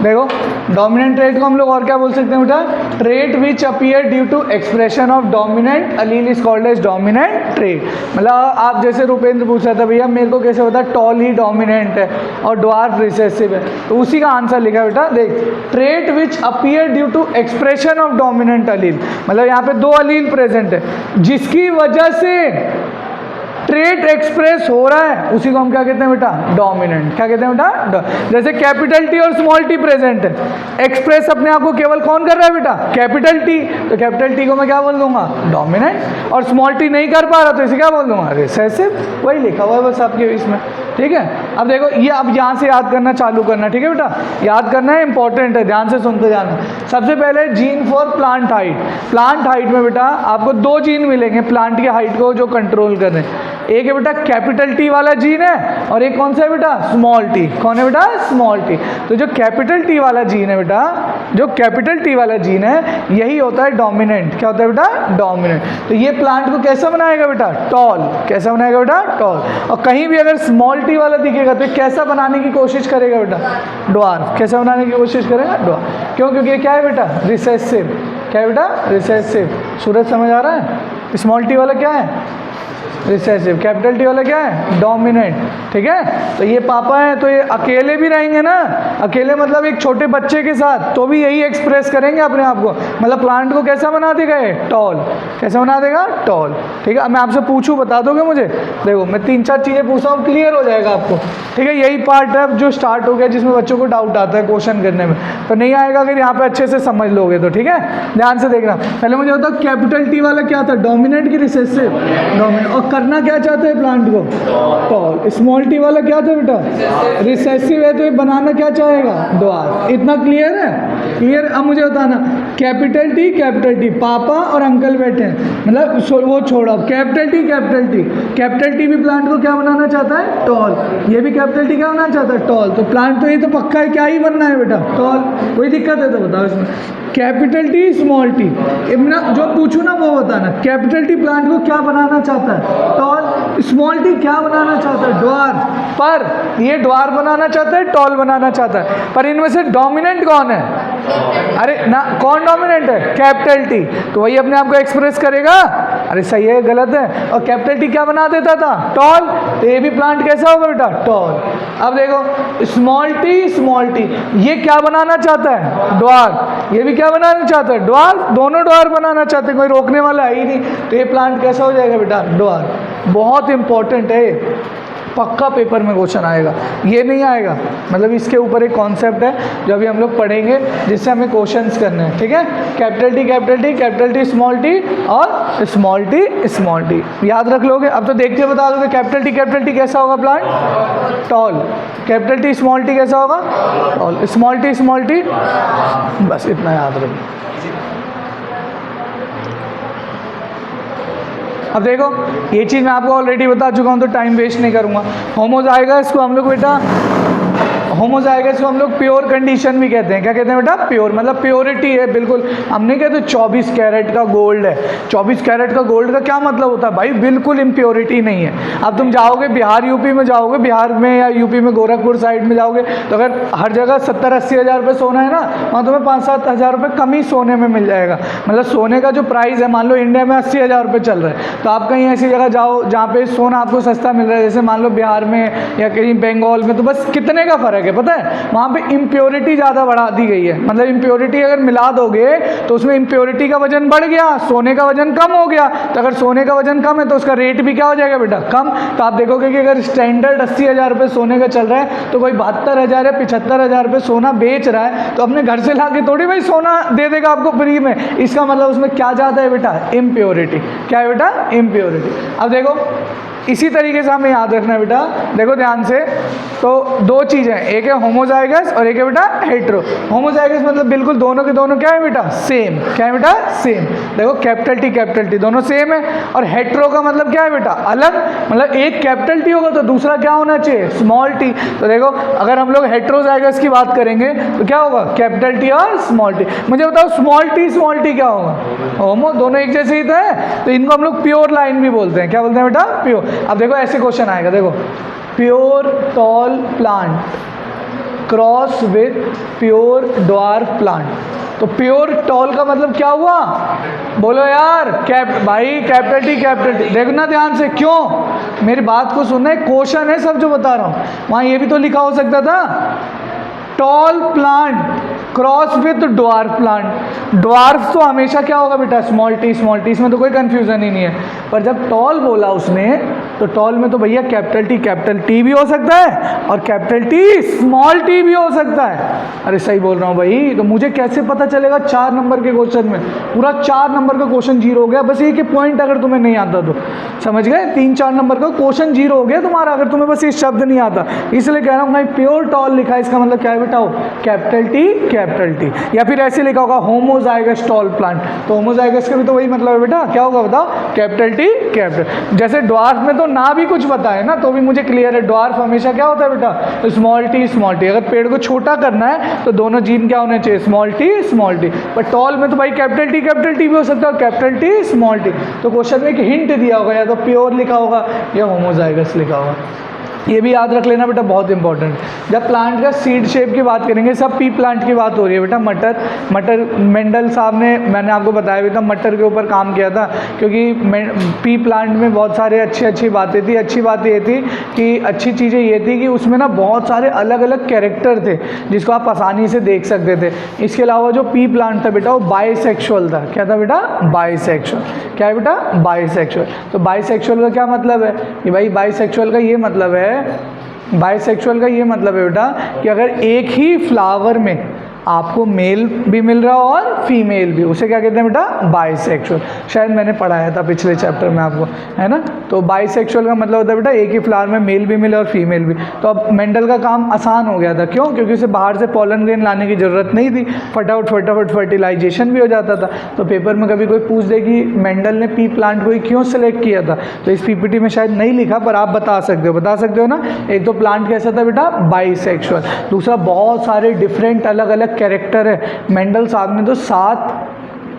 देखो डोमिनेंट ट्रेट को हम लोग और क्या बोल सकते हैं बेटा, trait which appear due to expression of dominant allele is called as dominant trait. मतलब आप जैसे रुपेंद्र पूछ रहा था भैया मेरे को कैसे पता टॉल ही डोमिनेंट है और ड्वार्फ रिसेसिव है, तो उसी का आंसर लिखा बेटा, देख trait which appear due to expression of dominant allele, मतलब यहाँ पे दो अलील प्रेजेंट है जिसकी वजह से ट्रेट एक्सप्रेस हो रहा है, उसी को हम क्या कहते हैं बेटा, डोमिनेंट। क्या कहते हैं बेटा, जैसे कैपिटल टी और स्मॉल टी प्रेजेंट है, एक्सप्रेस अपने आप को केवल कौन कर रहा है बेटा, कैपिटल टी, तो कैपिटल टी को मैं क्या बोल दूंगा, डोमिनेंट, और स्मॉल टी नहीं कर पा रहा तो इसे क्या बोल दूंगा, रिसेसिव। वही लिखा हुआ है बस आपके इसमें, ठीक है। अब देखो ये अब यहाँ से याद करना चालू करना, ठीक है बेटा, याद करना है, इंपॉर्टेंट है, ध्यान से सुनते जाना। सबसे पहले gene for plant height. Plant height में बेटा आपको दो जीन मिलेंगे प्लांट की हाइट को जो कंट्रोल कर रहे हैं, एक है बेटा कैपिटल टी वाला जीन है और एक कौन सा है बेटा, स्मॉल टी। कौन है बेटा, स्मॉल टी। तो जो कैपिटल टी वाला जीन है बेटा, जो कैपिटल टी वाला जीन है यही होता है डोमिनेंट। क्या होता है बेटा, डोमिनेंट। तो ये प्लांट को कैसा बनाएगा बेटा, टॉल। कैसा बनाएगा बेटा, टॉल। और कहीं भी अगर स्मॉल टी वाला दिखेगा तो कैसा बनाने की कोशिश करेगा बेटा, ड्वार्फ। कैसा बनाने की कोशिश करेगा, ड्वार्फ। क्यों, क्योंकि ये क्या है बेटा, रिसेसिव। क्या है बेटा, रिसेसिव। सूरज समझ आ रहा है, स्मॉल टी वाला क्या है, रिसेसिव, कैपिटल टी वाला क्या है, डोमिनेंट, ठीक है। तो ये पापा हैं तो ये अकेले भी रहेंगे ना, अकेले मतलब एक छोटे बच्चे के साथ, तो भी यही एक्सप्रेस करेंगे अपने आप को, मतलब प्लांट को कैसा बना देगा ये, टॉल। कैसा बना देगा, टॉल, ठीक है। मैं आपसे पूछूं बता दोगे मुझे, देखो मैं 3-4 चीज़ें पूछता हूँ, क्लियर हो जाएगा आपको, ठीक है। यही पार्ट है जो स्टार्ट हो गया जिसमें बच्चों को डाउट आता है क्वेश्चन करने में, तो नहीं आएगा अगर यहाँ पे अच्छे से समझ लोगे तो, ठीक है। ध्यान से देखना, पहले मुझे बताओ कैपिटल टी वाला क्या था, डोमिनेंट की रिसेसिव, डोमिनेंट। और करना क्या चाहते हैं प्लांट को, टॉल। स्मॉल टी वाला क्या था बेटा, रिसेसिव है तो ये बनाना क्या चाहेगा, ड्वार्फ। इतना क्लियर है, क्लियर। अब मुझे बताना कैपिटल टी पापा और अंकल बैठे हैं, मतलब वो छोड़ा, कैपिटल टी भी प्लांट को क्या बनाना चाहता है, टॉल। ये भी कैपिटल टी क्या बनाना चाहता है, टॉल। तो प्लांट तो ये तो पक्का है क्या ही बनना है बेटा, टॉल। कोई दिक्कत है तो बताओ इसमें, कैपिटल टी स्मॉल टी, जो पूछूं ना वो बताना। कैपिटल टी प्लांट को क्या बनाना चाहता है, टॉल। स्मॉल टी क्या बनाना चाहता है, ड्वार्फ। पर ये ड्वार्फ बनाना चाहता है, टॉल बनाना चाहता है, पर इनमें से डोमिनेंट कौन है, अरे ना, कौन डोमिनेंट है, कैपिटल टी। तो वही अपने आप को एक्सप्रेस करेगा, अरे सही है गलत है। और कैपिटल टी क्या बना देता था, टॉल। तो ये भी प्लांट कैसा होगा बेटा, टॉल। अब देखो स्मॉल टी ये क्या बनाना चाहता है, ड्वार्फ। ये भी क्या बनाना चाहता है, ड्वार्फ। दोनों ड्वार्फ बनाना चाहते हैं, कोई रोकने वाला है ही नहीं। तो ये प्लांट कैसा हो जाएगा बेटा, ड्वार्फ। बहुत इंपॉर्टेंट है, पक्का पेपर में क्वेश्चन आएगा, ये नहीं आएगा। मतलब इसके ऊपर एक कॉन्सेप्ट है जो अभी हम लोग पढ़ेंगे जिससे हमें क्वेश्चंस करने हैं, ठीक है। कैपिटल टी स्मॉल टी और स्मॉल टी याद रख लोगे। अब तो देखते बता दोगे कैपिटल टी कैसा होगा plant, tall. Capital T small T कैसा होगा, टॉल। स्मॉल टी बस इतना याद रखो। अब देखो ये चीज़ मैं आपको ऑलरेडी बता चुका हूँ तो टाइम वेस्ट नहीं करूँगा। होमोजाइगस इसको हम लोग बेटा, होमोजाइगस को हम लोग प्योर कंडीशन भी कहते हैं। क्या कहते हैं बेटा, प्योर, मतलब प्योरिटी है बिल्कुल। हम नहीं कहते 24 कैरेट का गोल्ड है। 24 कैरेट का गोल्ड का क्या मतलब होता है भाई, बिल्कुल इम्प्योरिटी नहीं है। अब तुम जाओगे बिहार यूपी में, जाओगे बिहार में या यूपी में गोरखपुर साइड में जाओगे तो अगर हर जगह 70-80 हज़ार रुपये सोना है ना, वहाँ तुम्हें 5-7 हज़ार रुपये कम ही सोने में मिल जाएगा। मतलब सोने का जो प्राइस है, मान लो इंडिया में 80 हज़ार रुपये चल रहा है, तो आप कहीं ऐसी जगह जाओ जहाँ पे सोना आपको सस्ता मिल रहा है, जैसे मान लो बिहार में या कहीं बंगाल में, तो बस कितने का फ़र्क है पता है, वहाँ पे इम्प्योरिटी ज़्यादा बढ़ा दी गई है। मतलब इम्प्योरिटी अगर मिला दोगे तो उसमें इम्प्योरिटी का वजन बढ़ गया, सोने का वजन कम हो गया। तो अगर सोने का वजन कम है तो उसका रेट भी क्या हो जाएगा बेटा, कम। तो आप देखोगे कि अगर स्टैंडर्ड 80 हज़ार रुपये सोने का चल रहा है तो कोई 72 हज़ार या 75 हज़ार रुपये सोना बेच रहा है, तो अपने घर से ला के थोड़ी भाई सोना दे देगा आपको फ्री में। इसका मतलब उसमें क्या ज़्यादा है बेटा, इम्प्योरिटी। क्या है बेटा, इम्प्योरिटी। अब देखो इसी तरीके से हमें याद रखना है बेटा, देखो ध्यान से। तो दो चीज़ें, एक है होमोजाइगस और एक है बेटा हेट्रो। होमोजाइगस मतलब बिल्कुल दोनों के दोनों क्या है बेटा, सेम। क्या है बेटा, सेम। देखो कैपिटल टी दोनों सेम है। और हेट्रो का मतलब क्या है बेटा, अलग। मतलब एक कैपिटल टी होगा तो दूसरा क्या होना चाहिए, स्मॉल टी। तो देखो अगर हम लोग हेट्रोजाइगस की बात करेंगे तो क्या होगा, कैपिटल टी और स्मॉल टी। मुझे बताओ स्मॉल टी क्या होगा, होमो, दोनों एक जैसे ही तो है, तो इनको हम लोग प्योर लाइन भी बोलते हैं। क्या बोलते हैं बेटा, प्योर। अब देखो ऐसे क्वेश्चन आएगा, देखो pure tall plant cross with pure dwarf plant. तो प्योर टॉल का मतलब क्या हुआ, बोलो यार, भाई कैपिटल टी, देखना ध्यान से, क्यों, मेरी बात को सुनना है, क्वेश्चन है सब जो बता रहा हूँ, वहाँ ये भी तो लिखा हो सकता था, tall plant cross with dwarf plant. Dwarf तो हमेशा क्या होगा बेटा, स्मॉल टी, इसमें तो कोई कंफ्यूजन ही नहीं है। पर जब टॉल बोला उसने, तो टॉल में तो भैया कैपिटल टी भी हो सकता है और कैपिटल टी स्मॉल टी भी हो सकता है। अरे सही बोल रहा हूँ भाई, तो मुझे कैसे पता चलेगा 4 नंबर के क्वेश्चन में, पूरा 4 नंबर का क्वेश्चन जीरो हो गया, बस एक ही पॉइंट अगर तुम्हें नहीं आता तो, समझ गए, 3-4 नंबर का क्वेश्चन जीरो हो गया तुम्हारा, अगर तुम्हें बस ये शब्द नहीं आता। इसलिए कह रहा हूँ भाई, प्योर टॉल लिखा है, इसका मतलब क्या है बेटा, कैपिटल टी, या फिर ऐसे लिखा होगा होमोजाइगस टॉल प्लांट, तो होमोजाइगस का भी तो वही मतलब है बेटा, क्या होगा बताओ, कैपिटल टी, कैपिटल। जैसे ड्वार्फ में तो ना भी कुछ बताए ना, तो भी मुझे क्लियर है, ड्वार्फ हमेशा क्या होता है बेटा, स्मॉल टी। अगर पेड़ को छोटा करना है तो दोनों जीन क्या होने चाहिए, स्मॉल टी। पर टॉल में तो भाई कैपिटल टी भी हो सकता है, कैपिटल टी, स्मॉल टी। तो क्वेश्चन में एक हिंट दिया होगा, या तो प्योर लिखा होगा या होमोजाइगस लिखा होगा। ये भी याद रख लेना बेटा, बहुत इंपॉर्टेंट। जब प्लांट का सीड शेप की बात करेंगे, सब पी प्लांट की बात हो रही है बेटा। मटर मेंडल साहब ने, मैंने आपको बताया भी था, मटर के ऊपर काम किया था, क्योंकि पी प्लांट में बहुत सारे अच्छी बातें थी। अच्छी बात ये थी कि अच्छी चीज़ें ये थी कि उसमें ना बहुत सारे अलग अलग कैरेक्टर थे जिसको आप आसानी से देख सकते थे। इसके अलावा जो पी प्लांट था बेटा, वो बाइसेक्सुअल था। क्या था बेटा, बाइसेक्सुअल। क्या है बेटा, बाइसेक्सुअल। तो बाइसेक्सुअल का क्या मतलब है कि भाई, बाइसेक्सुअल का ये मतलब है, बाइसेक्सुअल का ये मतलब है बेटा कि अगर एक ही फ्लावर में आपको मेल भी मिल रहा हो और फीमेल भी, उसे क्या कहते हैं बेटा, बाइसेक्सुअल। शायद मैंने पढ़ाया था पिछले चैप्टर में आपको, है ना। तो बाइसेक्सुअल का मतलब होता है बेटा एक ही फ्लावर में मेल भी मिले और फीमेल भी। तो अब मेंडल का काम आसान हो गया था, क्यों, क्योंकि उसे बाहर से पॉलन ग्रेन लाने की ज़रूरत नहीं थी, फटाफट फर्टिलाइजेशन भी हो जाता था। तो पेपर में कभी कोई पूछ दे कि मेंडल ने पी प्लांट को ही क्यों सेलेक्ट किया था, तो इस पीपीटी में शायद नहीं लिखा, पर आप बता सकते हो ना। एक तो प्लांट कैसा था बेटा, बाइसेक्सुअल। दूसरा, बहुत सारे डिफरेंट अलग अलग कैरेक्टर है। मेंडल साहब ने तो 7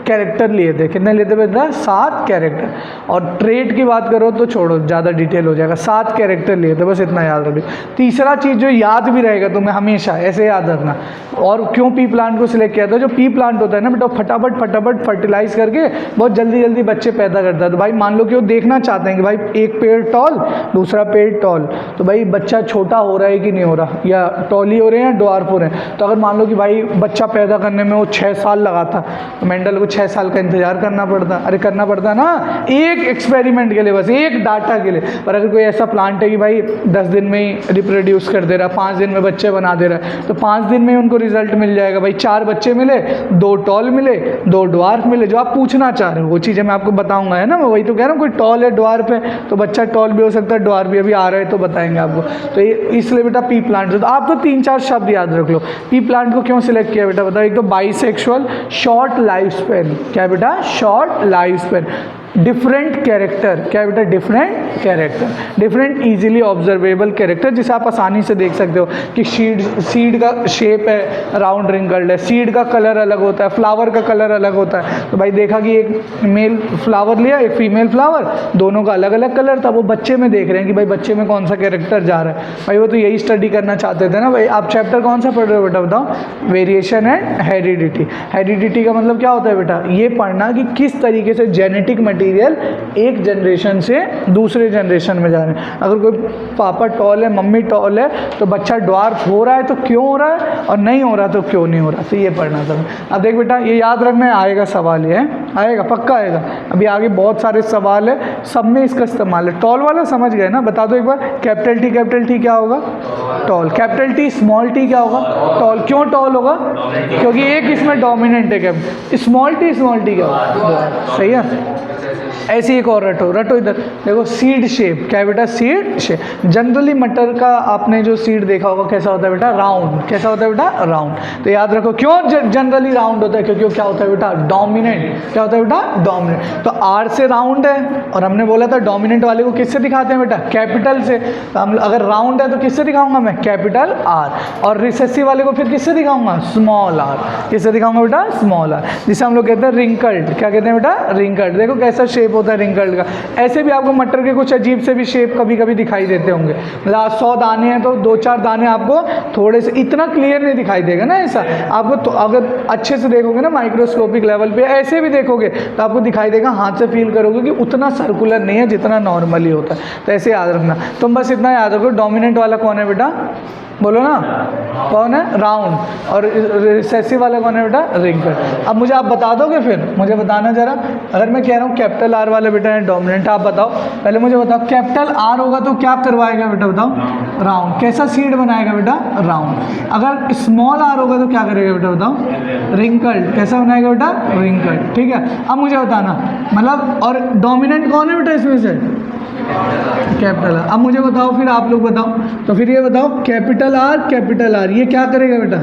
कैरेक्टर लिए थे। कितने लिए थे बेटा, 7 कैरेक्टर। और ट्रेट की बात करो तो छोड़ो, ज़्यादा डिटेल हो जाएगा, 7 कैरेक्टर लिए थे, बस इतना याद रखिए। तीसरा चीज़ जो याद भी रहेगा तुम्हें हमेशा, ऐसे याद रखना, और क्यों पी प्लांट को सिलेक्ट किया था, जो पी प्लांट होता है ना बेटा, फटाफट फर्टिलाइज करके बहुत जल्दी बच्चे पैदा करता है। तो भाई मान लो कि वो देखना चाहते हैं कि भाई एक पेड़ टॉल, दूसरा पेड़ टॉल, तो भाई बच्चा छोटा हो रहा है कि नहीं हो रहा, या टॉली हो रहे हैं या ड्वार्फ हो रहे हैं। तो अगर मान लो कि भाई बच्चा पैदा करने में वो 6 साल लगा था, तो मेंडल को 6 साल का इंतजार करना पड़ता ना, एक एक्सपेरिमेंट के लिए, बस एक डाटा के लिए। पर अगर कोई ऐसा प्लांट है कि भाई 10 दिन में ही रिप्रोड्यूस कर दे रहा, 5 दिन में बच्चे बना दे रहा है, तो 5 दिन में उनको रिजल्ट मिल जाएगा। भाई 4 बच्चे मिले, 2 टॉल मिले, 2 ड्वार्फ मिले, जो आप पूछना चाह रहे हो वो चीज़ें मैं आपको बताऊंगा, है ना। मैं वही तो कह रहा हूँ, कोई टॉल है, ड्वार्फ है, तो बच्चा टॉल भी हो सकता है, ड्वार्फ भी। अभी आ रहे हैं तो बताएंगे आपको। तो इसलिए बेटा पी प्लांट, तो आप तो 3-4 शब्द याद रख लो। पी प्लांट को क्यों सिलेक्ट किया बेटा, बताओ। एक तो बाइसेक्सुअल, शॉर्ट लाइफ स्पेन। क्या बेटा, short life span. Different character. क्या बेटा, different character, different easily observable character, जिसे आप आसानी से देख सकते हो कि सीड का शेप है राउंड रिंकल्ड है, सीड का कलर अलग होता है, फ्लावर का कलर अलग होता है। तो भाई देखा कि एक मेल फ्लावर लिया, एक फीमेल फ्लावर, दोनों का अलग अलग कलर था। वो बच्चे में देख रहे हैं कि भाई बच्चे में कौन सा कैरेक्टर जा रहा है। भाई वो तो यही स्टडी करना चाहते थे ना। भाई आप चैप्टर कौन सा पढ़ रहे हो बेटा, बताओ। Variation and heredity. हेरिडिटी का मतलब क्या होता है बेटा, ये पढ़ना कि किस तरीके से जेनेटिक मटेरियल एक जनरेशन से दूसरे जनरेशन में जा रहे हैं। अगर कोई पापा टॉल है, मम्मी टॉल है, तो बच्चा ड्वार्फ हो रहा है तो क्यों हो रहा है, और नहीं हो रहा तो क्यों नहीं हो रहा। तो ये पढ़ना था। अब देख बेटा, ये याद रखना है, आएगा सवाल, ये आएगा, पक्का आएगा। अभी आगे बहुत सारे सवाल है, सब में इसका इस्तेमाल है। टॉल वाला समझ गए ना, बता दो एक बार। कैपिटल टी क्या होगा, tall. Capital T, small T क्या होगा, टॉल। क्यों टॉल होगा, क्योंकि एक इसमें डोमिनेंट है। स्मॉल टी क्या होगा, सही है। ऐसी एक और रटो इधर देखो, सीड शेप। क्या है बेटा, सीड शेप। जनरली मटर का आपने जो सीड देखा होगा कैसा होता है बेटा, राउंड। कैसा होता है बेटा, राउंड। तो याद रखो क्यों जनरली राउंड होता है, क्योंकि वो क्या होता है बेटा, डोमिनेंट। क्या होता है बेटा, डोमिनेंट। तो आर से राउंड है, और हमने बोला था डोमिनेंट वाले को किससे दिखाते हैं बेटा, कैपिटल से। तो हम अगर राउंड है तो किससे दिखाऊंगा मैं, कैपिटल आर। और रिसेसिव वाले को फिर किससे दिखाऊंगा, स्मॉल आर। किससे दिखाऊंगा बेटा, स्मॉल आर, जिसे हम लोग कहते हैं रिंकल्ड। क्या कहते हैं बेटा, रिंकल्ड। देखो कैसा शेप शेप होता है रिंकल्ड का। ऐसे भी आपको मटर के कुछ अजीब से भी शेप कभी कभी दिखाई देते होंगे। मतलब 100 दाने हैं तो 2-4 दाने आपको थोड़े से, इतना क्लियर नहीं दिखाई देगा ना ऐसा आपको। तो अगर अच्छे से देखोगे ना माइक्रोस्कोपिक लेवल पे, ऐसे भी देखोगे तो आपको दिखाई देगा, हाथ से फील करोगे कि उतना सर्कुलर नहीं है जितना नॉर्मली होता है। तो ऐसे याद रखना। तुम बस इतना याद रखो, डोमिनेंट वाला कौन है बेटा, बोलो ना, कौन है, राउंड, और रिसेसिव वाला कौन है बेटा, रिंकल्ड। अब मुझे आप बता दोगे, फिर मुझे बताना जरा, अगर मैं कह रहा हूँ कैपिटल आर वाले बेटा है डोमिनेंट, आप बताओ पहले मुझे बताओ, कैपिटल आर होगा तो क्या करवाएगा बेटा, बताओ, राउंड। कैसा सीड बनाएगा बेटा, राउंड। अगर स्मॉल आर होगा तो क्या करेगा बेटा, बताओ, रिंकल्ड। कैसा बनाएगा बेटा, रिंकल्ड। ठीक है, अब मुझे बताना, मतलब और डोमिनेंट कौन है बेटा इसमें से, कैपिटल आर। अब मुझे बताओ, फिर आप लोग बताओ, तो फिर ये बताओ कैपिटल आर ये क्या करेगा बेटा,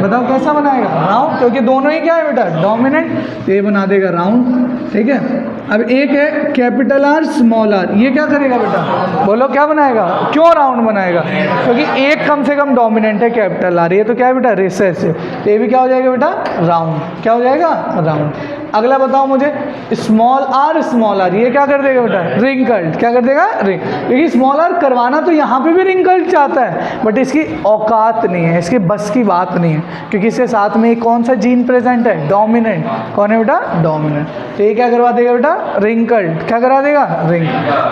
बताओ कैसा बनाएगा, राउंड, क्योंकि दोनों ही क्या है बेटा, डोमिनेंट, तो ये बना देगा राउंड। ठीक है, अब एक है कैपिटल आर स्मॉल आर, ये क्या करेगा बेटा, बोलो क्या बनाएगा, क्यों राउंड बनाएगा, क्योंकि एक कम से कम डोमिनेंट है कैपिटल आर, ये तो क्या है बेटा, रिसेसिव, तो ये भी क्या हो जाएगा बेटा, राउंड। क्या हो जाएगा, राउंड। अगला बताओ मुझे, स्मॉल आर ये क्या कर देगा बेटा, रिंकल्ड। क्या कर देगा, रिंग, क्योंकि स्मॉल आर करवाना तो यहाँ पे भी रिंकल्ड चाहता है, बट इसकी औकात नहीं है, इसके बस की बात नहीं है, क्योंकि इसके साथ में कौन सा जीन प्रेजेंट है, डोमिनेंट। कौन है बेटा, डोमिनेंट। तो ये क्या करवा देगा बेटा, रिंकल्ड। क्या करा देगा, रिंग।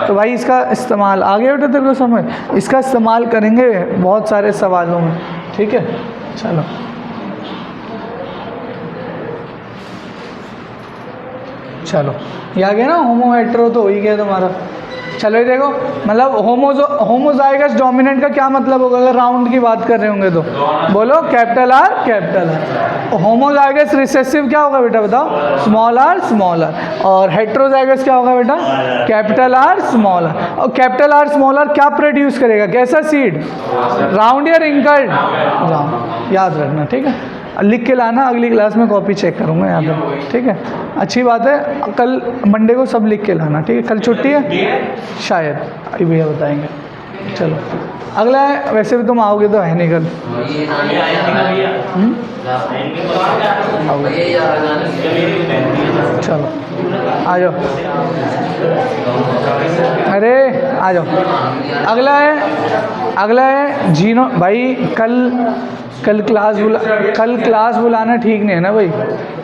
तो भाई इसका इस्तेमाल आ गया बेटा तेरे को समझ, इसका इस्तेमाल करेंगे बहुत सारे सवालों में। ठीक है, चलो चलो, ये आ गया ना, होमो हेटेरो तो हो ही गया तुम्हारा। चलो ये देखो, मतलब होमोजाइगस डोमिनेंट का क्या मतलब होगा, अगर राउंड की बात कर रहे होंगे तो बोलो कैपिटल आर। होमोजाइगस रिसेसिव क्या होगा बेटा, बताओ, स्मॉल आर। और हेटेरोजाइगस क्या होगा बेटा, कैपिटल आर स्मॉल आर। और कैपिटल आर स्मॉल आर क्या प्रोड्यूस करेगा, कैसा सीड, राउंड या रिंकल्ड, राउंड। याद रखना, ठीक है, लिख के लाना, अगली क्लास में कॉपी चेक करूँगा यहाँ पे। ठीक है, अच्छी बात है, कल मंडे को सब लिख के लाना। ठीक है, कल छुट्टी है शायद, अभी भैया बताएंगे। चलो अगला है, वैसे भी तुम आओगे तो है नहीं कल, चलो आ जाओ, अरे आ जाओ। अगला है जीनो। भाई कल क्लास बुलाना ठीक नहीं है ना भाई,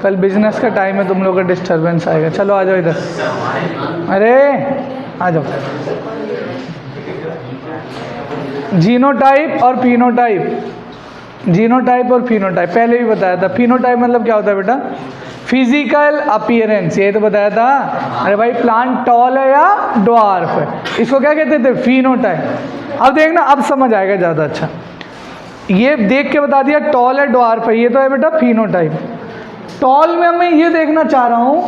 कल बिजनेस का टाइम है, तुम लोग का डिस्टर्बेंस आएगा। चलो आ जाओ इधर, अरे आ जाओ। जीनोटाइप और फिनोटाइप पहले भी बताया था। फिनोटाइप मतलब क्या होता है बेटा, फिजिकल अपीयरेंस, ये तो बताया था। अरे भाई प्लांट टॉल है या ड्वार्फ है, इसको क्या कहते थे, फिनोटाइप। अब देखना, अब समझ आएगा ज़्यादा अच्छा। ये देख के बता दिया टॉल है ड्वार्फ है, ये तो है बेटा फिनोटाइप। टॉल में मैं ये देखना चाह रहा हूँ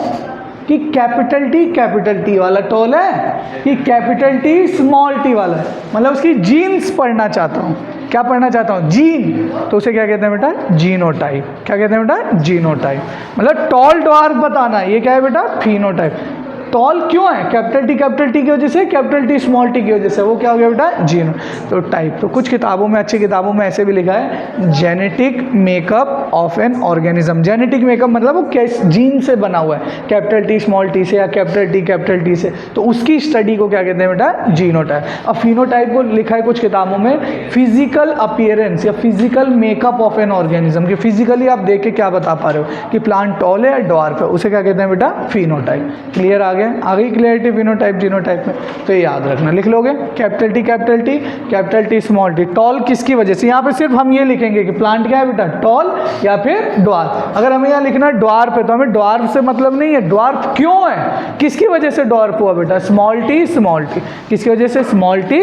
कि कैपिटल टी वाला टॉल है कि कैपिटल टी स्मॉल टी वाला है, मतलब उसकी जीन्स पढ़ना चाहता हूँ। क्या पढ़ना चाहता हूँ, जीन, तो उसे क्या कहते हैं बेटा, जीनोटाइप। क्या कहते हैं बेटा, जीनोटाइप। मतलब टॉल ड्वार्फ बताना, ये क्या है बेटा, फिनोटाइप। टॉल क्यों है, कैपिटल टी की वजह से, कैपिटल टी स्मॉल टी की वजह से, वो क्या हो गया बेटा, जीनो। तो टाइप, तो कुछ किताबों में, अच्छी किताबों में ऐसे भी लिखा है, genetic makeup of an organism. Genetic makeup मतलब वो किस जीन से बना हुआ है, कैपिटल टी स्मॉल टी से या कैपिटल टी से, तो उसकी स्टडी को क्या कहते हैं बेटा, जीनोटाइप। अब फिनोटाइप को लिखा है कुछ किताबों में, फिजिकल अपीयरेंस या physical makeup of an organism, कि फिजिकली आप देख के क्या बता पा रहे हो कि प्लांट टॉल है या ड्वार्फ है, उसे क्या कहते हैं बेटा, फिनोटाइप। क्लियर आ गई क्लियरिटी फिनोटाइप जीनोटाइप में, तो ये याद रखना, लिख लोगे capital T small T. Tall किसकी वजह से, यहाँ पे सिर्फ हम ये लिखेंगे कि प्लांट क्या है बेटा, टॉल या फिर ड्वार्फ। अगर हमें यहाँ लिखना है ड्वार्फ है तो हमें ड्वार्फ से मतलब नहीं है, ड्वार्फ क्यों है, किसकी वजह से ड्वार्फ हुआ बेटा, स्मॉल टी, किसकी वजह से, स्मॉल टी।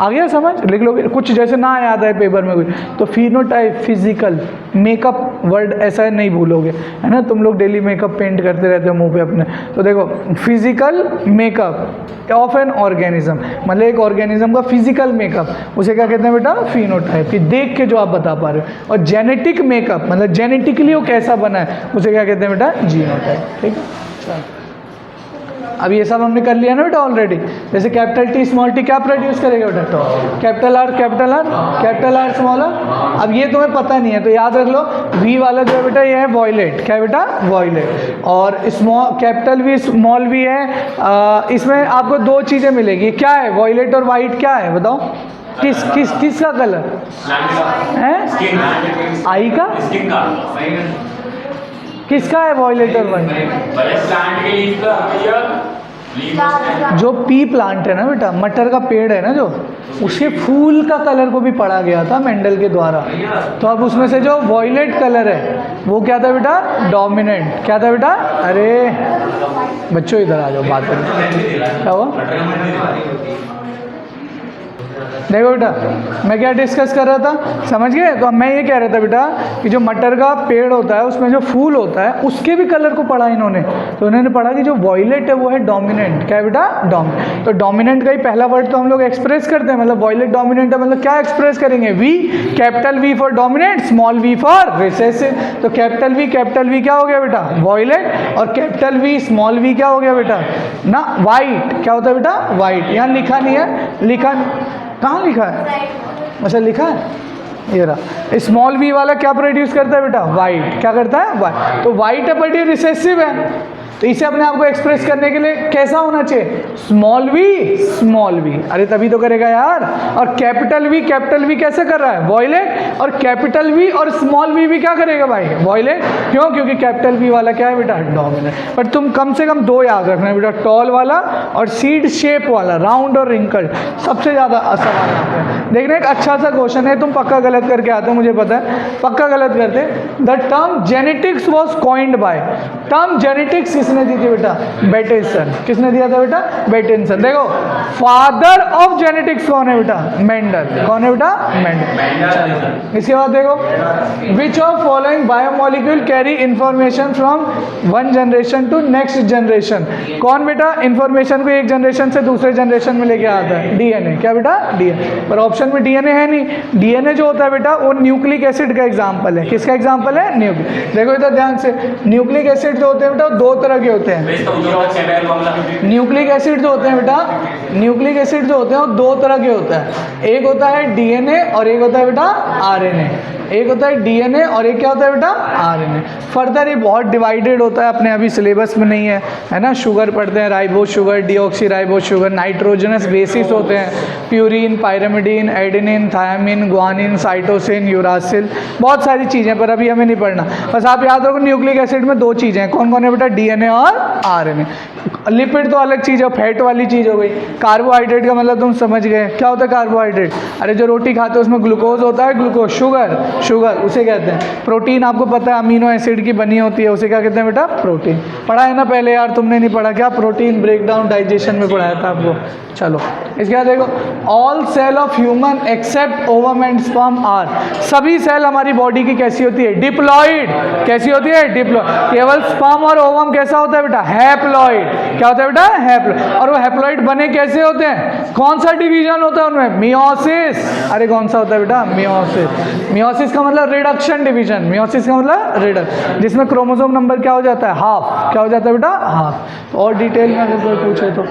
आ गया समझ, लिख लोगे। कुछ जैसे ना याद आए पेपर में कोई, तो फिनोटाइप फिजिकल मेकअप वर्ड ऐसा नहीं भूलोगे, है ना, तुम लोग डेली मेकअप पेंट करते रहते हो मुंह पे अपने। तो देखो, physical makeup of an organism, मतलब एक ऑर्गेनिज्म का फिजिकल मेकअप, उसे क्या कहते हैं बेटा, फिनोटाइप, कि देख के जो आप बता पा रहे हो। और जेनेटिक मेकअप मतलब जेनेटिकली वो कैसा बना है, उसे क्या कहते हैं बेटा, जीनोटाइप। ठीक है, चलो अब ये सब हमने कर लिया ना बेटा ऑलरेडी। जैसे कैपिटल टी स्मॉल टी क्या प्रोड्यूस करेगा बेटा, तो कैपिटल आर स्मॉल आर। अब ये तुम्हें पता नहीं है तो याद रख लो, वी वाला जो है बेटा ये है वॉयलेट, क्या है बेटा वॉयलेट, और small capital V small V है। इसमें आपको दो चीज़ें मिलेगी, क्या है वॉयलेट और वाइट, क्या है बताओ, किसका कलर है, आई का, किसका है वॉयलेट और वाइट, जो पी प्लांट है ना बेटा, मटर का पेड़ है ना जो, उसके फूल का कलर को भी पढ़ा गया था मेंडल के द्वारा। तो अब उसमें से जो वॉयलेट कलर है वो क्या था बेटा, डोमिनेंट, क्या था बेटा, अरे बच्चों इधर आ जाओ बात करें, क्या हुआ, देखो बेटा मैं क्या डिस्कस कर रहा था, समझ गए। तो मैं ये कह रहा था बेटा कि जो मटर का पेड़ होता है उसमें जो फूल होता है उसके भी कलर को पढ़ा इन्होंने। तो इन्होंने पढ़ा कि जो वॉयलेट है वो है डोमिनेंट, क्या है बेटा डोमिनेंट। तो डोमिनेंट का ही पहला वर्ड तो हम लोग एक्सप्रेस करते हैं, मतलब वॉयलेट डोमिनेंट है, मतलब क्या एक्सप्रेस करेंगे, V, capital V for dominant, small V for recessive. तो कैपिटल वी क्या हो गया बेटा वॉयलेट, और कैपिटल वी स्मॉल वी क्या हो गया बेटा ना वाइट, क्या होता है बेटा वाइट। यहाँ लिखा नहीं है, लिखा कहाँ लिखा है, अच्छा लिखा है, ये रहा। स्मॉल वी वाला क्या प्रोड्यूस करता है बेटा वाइट, क्या करता है वाइट। तो वाइट है बट ये रिसेसिव है, तो इसे अपने आप को एक्सप्रेस करने के लिए कैसा होना चाहिए, स्मॉल वी, अरे तभी तो करेगा यार। और कैपिटल वी कैसे कर रहा है वॉयलेट, और कैपिटल वी और स्मॉल वी भी क्या करेगा भाई वॉयलेट, क्यों, क्योंकि कैपिटल वी वाला क्या है बेटा डोमिनेंट। बट तुम कम से कम दो याद रखना बेटा, टॉल वाला और सीड शेप वाला, राउंड और रिंकल्ड, सबसे ज़्यादा सवाल आते हैं। देखना एक अच्छा सा क्वेश्चन है, तुम पक्का गलत करके आते हो मुझे पता है, पक्का गलत करते। The term genetics was coined by, term genetics किसने दी थी बेटा, बेटेसन, किसने दिया था बेटा बेटेसन। देखो फादर ऑफ जेनेटिक्स कौन है बेटा, मेंडल, कौन है बेटा मेंडल। इसके बाद देखो which of following biomolecule carry information from one generation to next generation, कौन बेटा इंफॉर्मेशन को एक जनरेशन से दूसरे जनरेशन में लेके आता है, डीएनए, क्या बेटा डीएनए। पर ऑप्शन में डीएनए है नहीं, डीएनए जो होता है बेटा वो न्यूक्लिक एसिड का एग्जांपल है, किसका एग्जांपल है, न्यूक्लिक। देखो इधर ध्यान से, न्यूक्लिक एसिड जो होते हैं बेटा दो तरह के होते हैं, न्यूक्लिक एसिड जो होते हैं बेटा, न्यूक्लिक एसिड जो होते हैं वो दो तरह के होते हैं, एक होता है डीएनए और एक होता है बेटा आरएनए, एक होता है डीएनए और एक क्या होता है बेटा आरएनए। फर्दर ये बहुत डिवाइडेड होता है, अपने अभी सिलेबस में नहीं है ना। शुगर पढ़ते हैं, ribose sugar, deoxyribose sugar, nitrogenous bases होते हैं, purine, pyrimidine, adenine, thymine, guanine, cytosine, uracil, बहुत सारी चीज़ें, पर अभी हमें नहीं पढ़ना। बस आप याद रखो न्यूक्लिक एसिड में दो चीज़ें हैं, कौन कौन है बेटा, डीएनए और आरएनए। लिपिड तो अलग चीज़ है, फैट वाली चीज़ हो गई। कार्बोहाइड्रेट का मतलब तुम समझ गए, क्या होता है कार्बोहाइड्रेट, अरे जो रोटी खाते हैं उसमें ग्लूकोज होता है, ग्लूकोज, शुगर उसे कहते हैं। प्रोटीन आपको पता है अमीनो एसिड की बनी होती है, उसे क्या कहते हैं बेटा प्रोटीन। पढ़ा है ना पहले यार, तुमने नहीं पढ़ा क्या, प्रोटीन ब्रेकडाउन डाइजेशन में पढ़ाया था आपको। चलो इसके बाद देखो, all cell of human except ovum and sperm are, सभी सेल हमारी बॉडी की कैसी होती है, डिप्लॉइड, कैसी होती है डिप्लॉइड। केवल स्पर्म और ओवम कैसा होता है बेटा, हैप्लॉइड, क्या होता है बेटा हैप्लॉइड। और वो हैप्लॉइड बने कैसे होते हैं, कौन सा डिवीजन होता है उनमें, मियोसिस, अरे कौन सा होता है बेटा मियोसिस। मियोसिस का मतलब रिडक्शन डिवीजन, मियोसिस का मतलब रिडक्शन, जिसमें क्रोमोसोम नंबर क्या हो जाता है, हाफ, क्या हो जाता है बेटा हाफ। और डिटेल में अगर कोई पूछे तो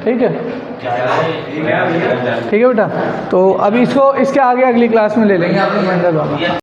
ठीक है, ठीक है बेटा। तो अभी इसको इसके आगे अगली क्लास में ले लेंगे आपको मेंडल वाला।